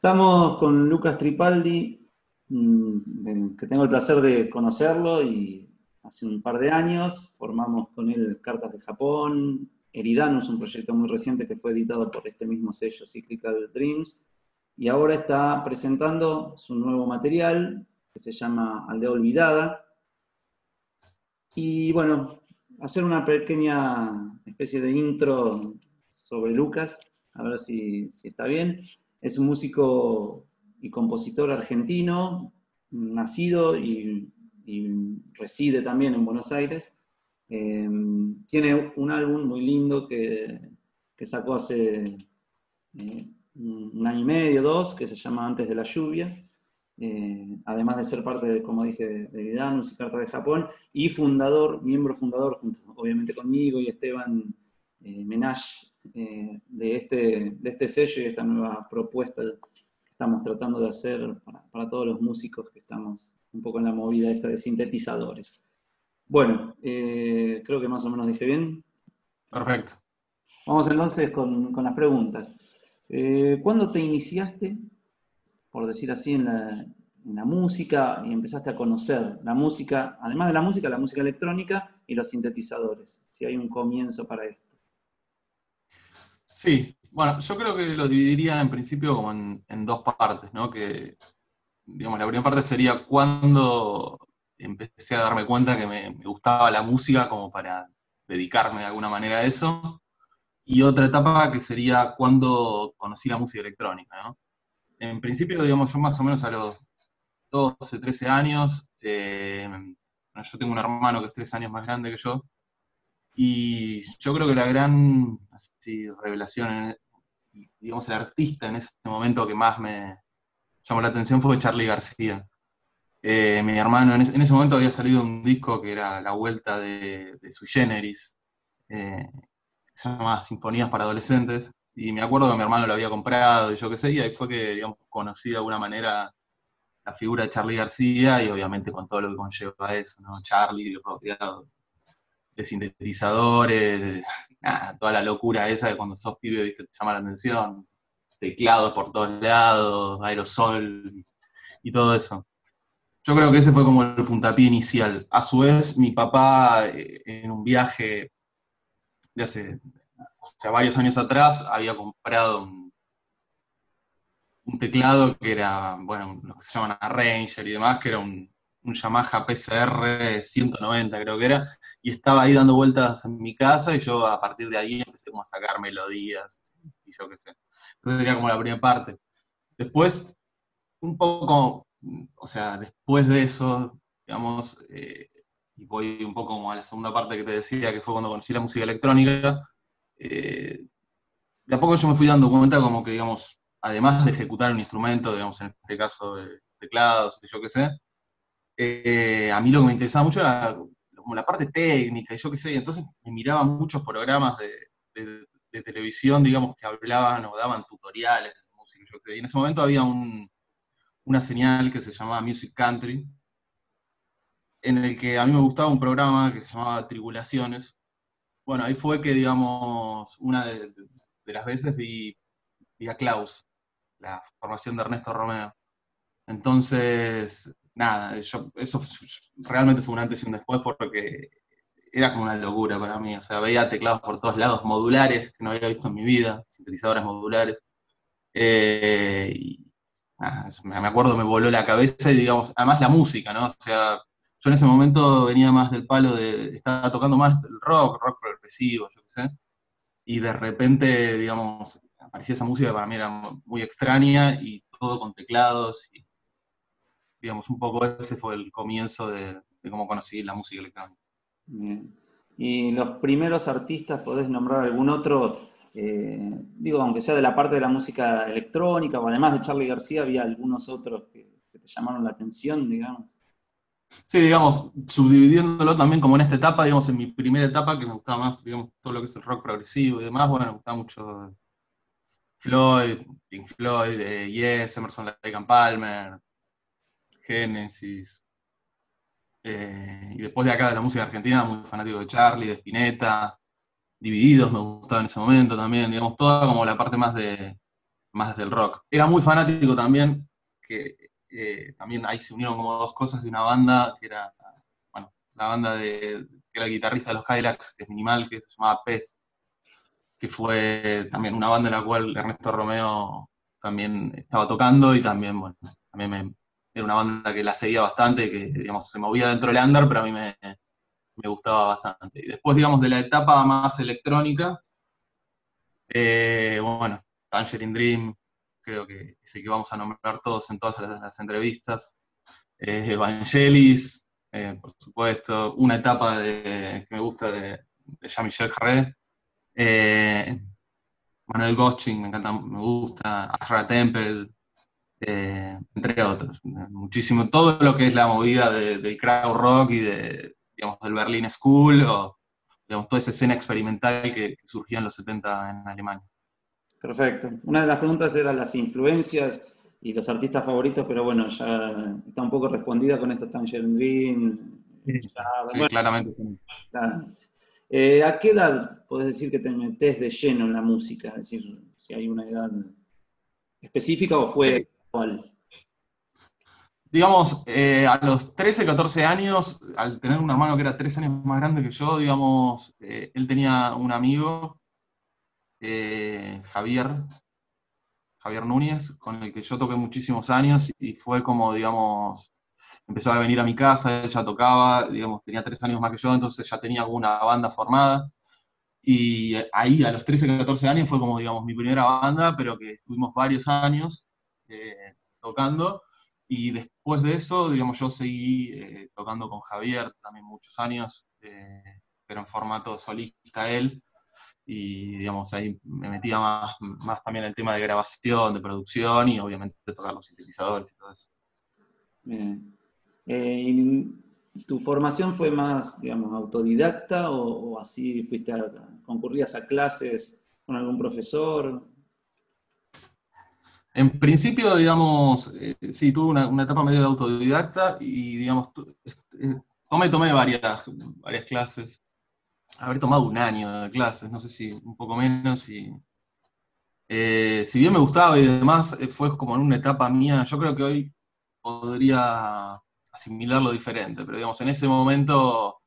Estamos con Lucas Tripaldi, que tengo el placer de conocerlo y hace un par de años formamos con él Cartas de Japón, Eridanus, un proyecto muy reciente que fue editado por este mismo sello Cyclical Dreams, y ahora está presentando su nuevo material que se llama Aldea Olvidada. Y bueno, hacer una pequeña especie de intro sobre Lucas, a ver si está bien. Es un músico y compositor argentino, nacido y reside también en Buenos Aires. Tiene un álbum muy lindo que sacó hace un año y medio, dos, que se llama Antes de la lluvia. Además de ser parte, como dije, de Vidanus y Carta de Japón, y miembro fundador, junto obviamente conmigo y Esteban Menage, de este sello y esta nueva propuesta que estamos tratando de hacer para todos los músicos que estamos un poco en la movida esta de sintetizadores. Bueno, creo que más o menos dije bien. Perfecto. Vamos entonces con las preguntas. ¿Cuándo te iniciaste, por decir así, en la música y empezaste a conocer la música, además de la música electrónica y los sintetizadores? Si hay un comienzo para esto. Sí, bueno, yo creo que lo dividiría en principio como en dos partes, ¿no? Que, digamos, la primera parte sería cuando empecé a darme cuenta que me gustaba la música como para dedicarme de alguna manera a eso, y otra etapa que sería cuando conocí la música electrónica, ¿no? En principio, digamos, yo más o menos a los 12, 13 años, bueno, yo tengo un hermano que es 3 años más grande que yo, y yo creo que la gran así, revelación, digamos, el artista en ese momento que más me llamó la atención fue Charly García. Mi hermano en ese momento había salido un disco que era la vuelta de Sui Generis, se llamaba Sinfonías para Adolescentes, y me acuerdo que mi hermano lo había comprado y yo qué sé, y ahí fue que, digamos, conocí de alguna manera la figura de Charly García y obviamente con todo lo que conlleva eso, ¿no? Charly rodeado de sintetizadores, nada, toda la locura esa de cuando sos pibe, viste, te llama la atención, teclados por todos lados, aerosol y todo eso. Yo creo que ese fue como el puntapié inicial. A su vez, mi papá, en un viaje de hace, o sea, varios años atrás, había comprado un teclado que era, bueno, lo que se llaman Arranger y demás, que era un Yamaha PCR 190 creo que era, y estaba ahí dando vueltas en mi casa y yo a partir de ahí empecé como a sacar melodías y yo qué sé. Entonces sería como la primera parte. Después, un poco, o sea, después de eso, digamos, y voy un poco como a la segunda parte que te decía, que fue cuando conocí la música electrónica, de a poco yo me fui dando cuenta como que, digamos, además de ejecutar un instrumento, digamos, en este caso teclados, yo qué sé, a mí lo que me interesaba mucho era como la parte técnica, y yo qué sé, y entonces me miraba muchos programas de televisión, digamos, que hablaban o daban tutoriales de música, yo qué sé, y en ese momento había una señal que se llamaba Music Country, en el que a mí me gustaba un programa que se llamaba Tribulaciones. Bueno, ahí fue que, digamos, una de las veces vi a Klaus, la formación de Ernesto Romeo. Entonces, nada, eso realmente fue un antes y un después porque era como una locura para mí. O sea, veía teclados por todos lados, modulares, que no había visto en mi vida, sintetizadores modulares. Y nada, me acuerdo, me voló la cabeza y digamos, además la música, ¿no? O sea, yo en ese momento venía más del palo estaba tocando más el rock progresivo, yo qué sé, y de repente, digamos, aparecía esa música que para mí era muy extraña y todo con teclados, y digamos, un poco ese fue el comienzo de cómo conocí la música electrónica. Bien. Y los primeros artistas, ¿podés nombrar algún otro? Digo, aunque sea de la parte de la música electrónica, o además de Charly García, había algunos otros que te llamaron la atención, digamos. Sí, digamos, subdividiéndolo también como en esta etapa, digamos, en mi primera etapa, que me gustaba más, digamos, todo lo que es el rock progresivo y demás, bueno, me gustaba mucho Floyd, Pink Floyd, Yes, Emerson, Lake and Palmer, Genesis, y después de acá de la música argentina, muy fanático de Charlie, de Spinetta, Divididos me gustaba en ese momento también, digamos, toda como la parte más más del rock. Era muy fanático también, que también ahí se unieron como dos cosas de una banda, que era, bueno, la banda que era el guitarrista de los Cadillacs, que es Minimal, que se llamaba Pest, que fue también una banda en la cual Ernesto Romeo también estaba tocando y también, bueno, era una banda que la seguía bastante, que, digamos, se movía dentro del under, pero a mí me gustaba bastante. Y después, digamos, de la etapa más electrónica, bueno, Tangerine Dream, creo que es el que vamos a nombrar todos en todas las entrevistas. Vangelis, por supuesto. Una etapa que me gusta de Jean-Michel Jarre. Manuel Gosling, me encanta, me gusta. Ashra Temple, entre otros. Muchísimo. Todo lo que es la movida del crowd rock y digamos, del Berlin School, o digamos, toda esa escena experimental que surgía en los 70 en Alemania. Perfecto. Una de las preguntas era las influencias y los artistas favoritos, pero bueno, ya está un poco respondida con esto Tangerine Dream. Ya, Sí, bueno, claramente. ya. ¿A qué edad podés decir que te metés de lleno en la música? Es decir, si hay una edad específica o fue igual. Digamos, a los 13, 14 años, al tener un hermano que era 3 años más grande que yo, digamos, él tenía un amigo, Javier Núñez, con el que yo toqué muchísimos años y fue como, digamos, empezó a venir a mi casa, él ya tocaba, digamos, tenía 3 años más que yo, entonces ya tenía como una banda formada. Y ahí, a los 13, 14 años, fue como, digamos, mi primera banda, pero que estuvimos varios años tocando. Y después de eso, digamos, yo seguí tocando con Javier también muchos años, pero en formato solista él. Y, digamos, ahí me metía más también en el tema de grabación, de producción y obviamente de tocar los sintetizadores y todo eso. ¿Y tu formación fue más, digamos, autodidacta o así concurrías a clases con algún profesor? En principio, digamos, sí, tuve una etapa medio de autodidacta y, digamos, tomé varias clases. Haber tomado un año de clases, no sé si un poco menos. Si bien me gustaba y demás, fue como en una etapa mía, yo creo que hoy podría asimilarlo diferente, pero digamos, en ese momento,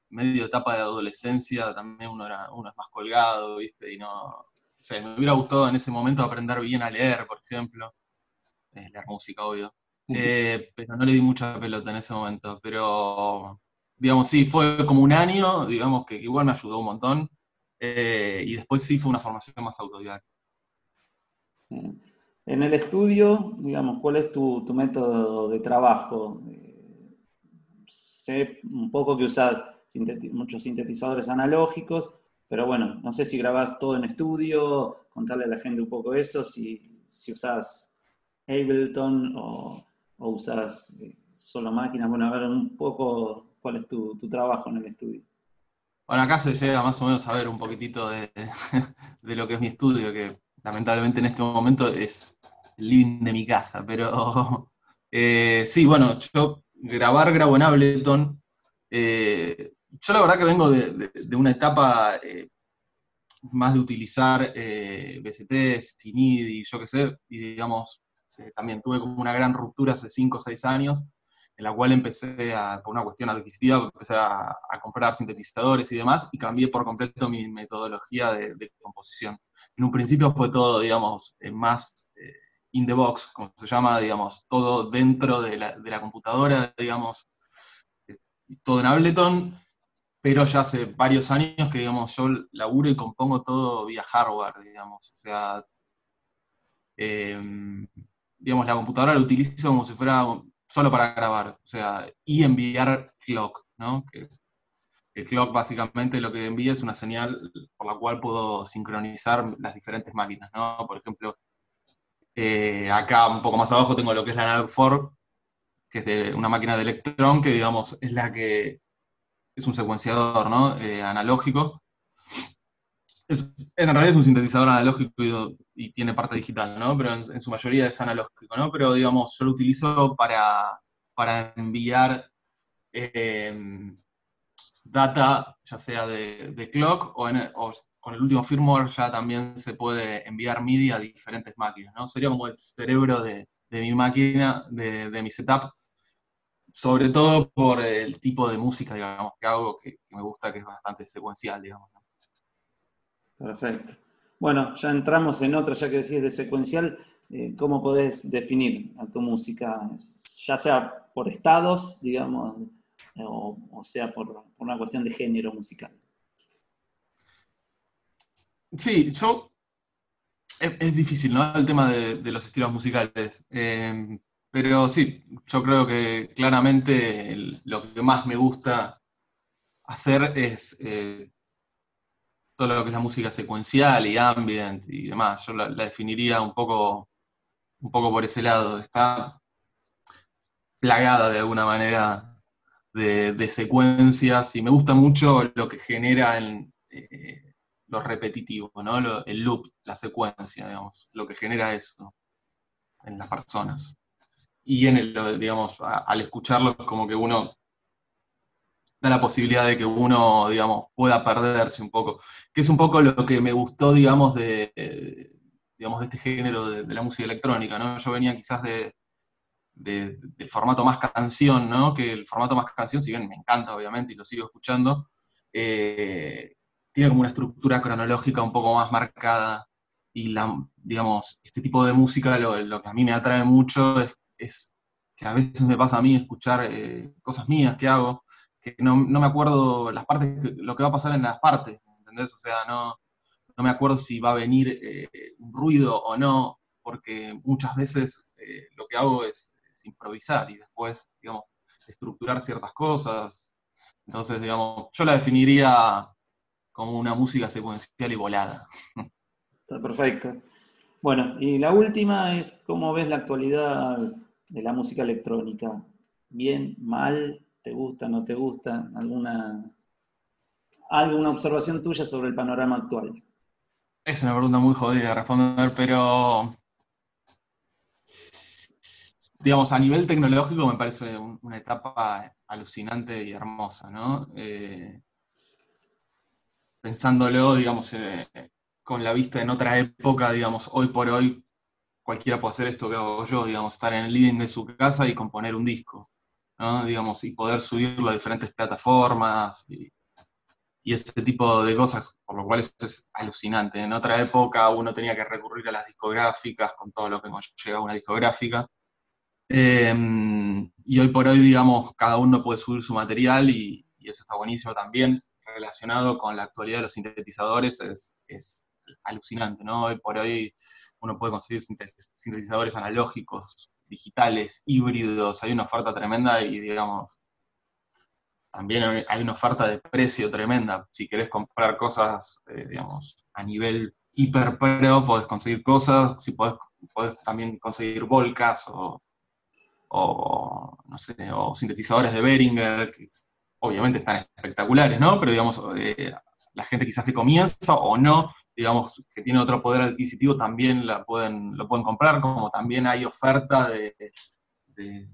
medio etapa de adolescencia, también uno es más colgado, ¿viste? Y no sé, me hubiera gustado en ese momento aprender bien a leer, por ejemplo, leer música, obvio. Pero no le di mucha pelota en ese momento, pero digamos, sí, fue como un año, digamos, que igual me ayudó un montón, y después sí fue una formación más autodidacta. Eh, En el estudio, digamos, ¿cuál es tu método de trabajo? Sé un poco que usas muchos sintetizadores analógicos, pero bueno, no sé si grabás todo en estudio, contarle a la gente un poco eso, si usás Ableton o usás solo máquinas. Bueno, a ver un poco cuál es tu trabajo en el estudio. Bueno, acá se llega más o menos a ver un poquitito de lo que es mi estudio, que lamentablemente en este momento es el living de mi casa, pero sí, bueno, yo grabo en Ableton. Yo la verdad que vengo de una etapa más de utilizar VSTs, MIDI, yo qué sé, y digamos, también tuve como una gran ruptura hace 5 o 6 años, en la cual por una cuestión adquisitiva, empecé a comprar sintetizadores y demás, y cambié por completo mi metodología de composición. En un principio fue todo, digamos, más in the box, como se llama, digamos, todo dentro de la computadora, digamos, todo en Ableton, pero ya hace varios años que, digamos, yo laburo y compongo todo vía hardware, digamos, o sea, eh, digamos, la computadora la utilizo como si fuera solo para grabar, o sea, y enviar clock, ¿no? Que el clock básicamente lo que envía es una señal por la cual puedo sincronizar las diferentes máquinas, ¿no? Por ejemplo, acá un poco más abajo tengo lo que es la Analog 4, que es de una máquina de Electron, que digamos es la que es un secuenciador, ¿no? Analógico. En realidad es un sintetizador analógico y tiene parte digital, ¿no? Pero en su mayoría es analógico, ¿no? Pero digamos, yo lo utilizo para enviar data, ya sea de clock o con el último firmware ya también se puede enviar MIDI a diferentes máquinas, ¿no? Sería como el cerebro de mi máquina, de mi setup, sobre todo por el tipo de música, digamos, que hago, que me gusta, que es bastante secuencial, digamos, ¿no? Perfecto. Bueno, ya entramos en otra, ya que decís de secuencial, ¿cómo podés definir a tu música? Ya sea por estados, digamos, o sea por una cuestión de género musical. Sí, es difícil, ¿no? El tema de los estilos musicales. Pero sí, yo creo que claramente lo que más me gusta hacer es todo lo que es la música secuencial y ambient y demás. Yo la definiría un poco por ese lado. Está plagada de alguna manera de secuencias y me gusta mucho lo que genera lo repetitivo, ¿no? El loop, la secuencia, digamos, lo que genera eso en las personas. Y digamos, al escucharlo, es como que uno da la posibilidad de que uno, digamos, pueda perderse un poco, que es un poco lo que me gustó, digamos, digamos, de este género de la música electrónica, ¿no? Yo venía quizás del formato más canción, ¿no? Que el formato más canción, si bien me encanta, obviamente, y lo sigo escuchando, tiene como una estructura cronológica un poco más marcada, y digamos, este tipo de música, lo que a mí me atrae mucho es que a veces me pasa a mí escuchar cosas mías que hago, que no me acuerdo las partes, lo que va a pasar en las partes, ¿entendés? O sea, no me acuerdo si va a venir un ruido o no, porque muchas veces lo que hago es improvisar y después, digamos, estructurar ciertas cosas. Entonces, digamos, yo la definiría como una música secuencial y volada. Está perfecto. Bueno, y la última es cómo ves la actualidad de la música electrónica. ¿Bien, mal, te gusta, no te gusta? ¿Alguna observación tuya sobre el panorama actual? Es una pregunta muy jodida de responder, pero digamos, a nivel tecnológico me parece una etapa alucinante y hermosa, ¿no? Pensándolo, digamos, con la vista en otra época, digamos, hoy por hoy cualquiera puede hacer esto que hago yo, digamos, estar en el living de su casa y componer un disco, ¿no? Digamos, y poder subirlo a diferentes plataformas y ese tipo de cosas, por lo cual es alucinante. En otra época uno tenía que recurrir a las discográficas con todo lo que conlleva una discográfica. Y hoy por hoy, digamos, cada uno puede subir su material y eso está buenísimo también. Relacionado con la actualidad de los sintetizadores, es alucinante, ¿no? Hoy por hoy uno puede conseguir sintetizadores analógicos, digitales, híbridos, hay una oferta tremenda y, digamos, también hay una oferta de precio tremenda. Si querés comprar cosas, digamos, a nivel hiper pro, podés conseguir cosas, si podés también conseguir Volcas o, no sé, o sintetizadores de Behringer, que obviamente están espectaculares, ¿no? Pero digamos, la gente quizás que comienza o no, digamos, que tiene otro poder adquisitivo, también lo pueden comprar, como también hay oferta de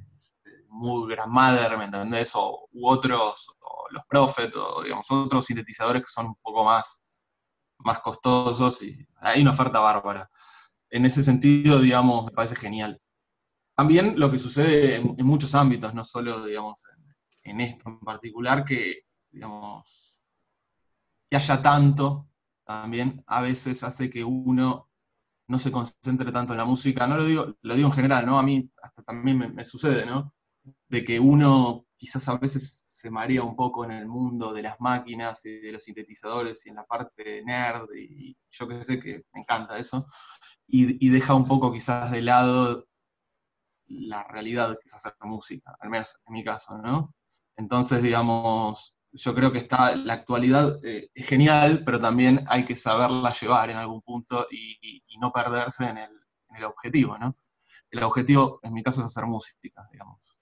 muy Grandmother, ¿me entendés? U otros, o los Prophet, o digamos, otros sintetizadores que son un poco más costosos, y hay una oferta bárbara. En ese sentido, digamos, me parece genial. También lo que sucede en muchos ámbitos, no solo, digamos, en esto en particular, que, digamos, que haya tanto, también a veces hace que uno no se concentre tanto en la música. No lo digo en general, ¿no? A mí hasta también me sucede, ¿no? De que uno quizás a veces se marea un poco en el mundo de las máquinas y de los sintetizadores y en la parte nerd, y yo que sé que me encanta eso, y deja un poco quizás de lado la realidad que es hacer música, al menos en mi caso, ¿no? Entonces, digamos, yo creo que la actualidad es genial, pero también hay que saberla llevar en algún punto y no perderse en el objetivo, ¿no? El objetivo, en mi caso, es hacer música, digamos.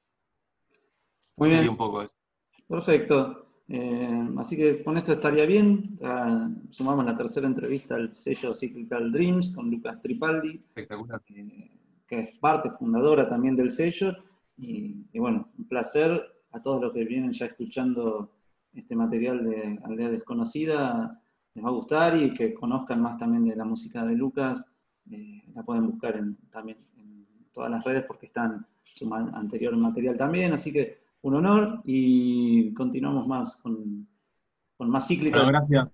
Muy Sería bien, un poco eso. perfecto. Así que con esto estaría bien. Sumamos la tercera entrevista al sello Cyclical Dreams con Lucas Tripaldi, Espectacular. que es parte fundadora también del sello. Y bueno, un placer a todos los que vienen ya escuchando este material de Aldea Desconocida. les va a gustar y que conozcan más también de la música de Lucas. La pueden buscar también en todas las redes porque está en su anterior material también, así que un honor y continuamos más con más cíclica. Bueno, gracias.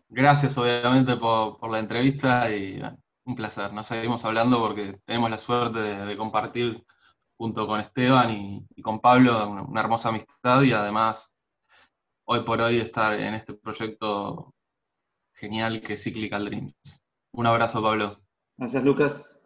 Gracias obviamente por la entrevista y bueno, un placer. Nos seguimos hablando porque tenemos la suerte de compartir junto con Esteban y con Pablo una hermosa amistad y además hoy por hoy estar en este proyecto genial que es Cyclical Dreams. Un abrazo, Pablo. Gracias, Lucas.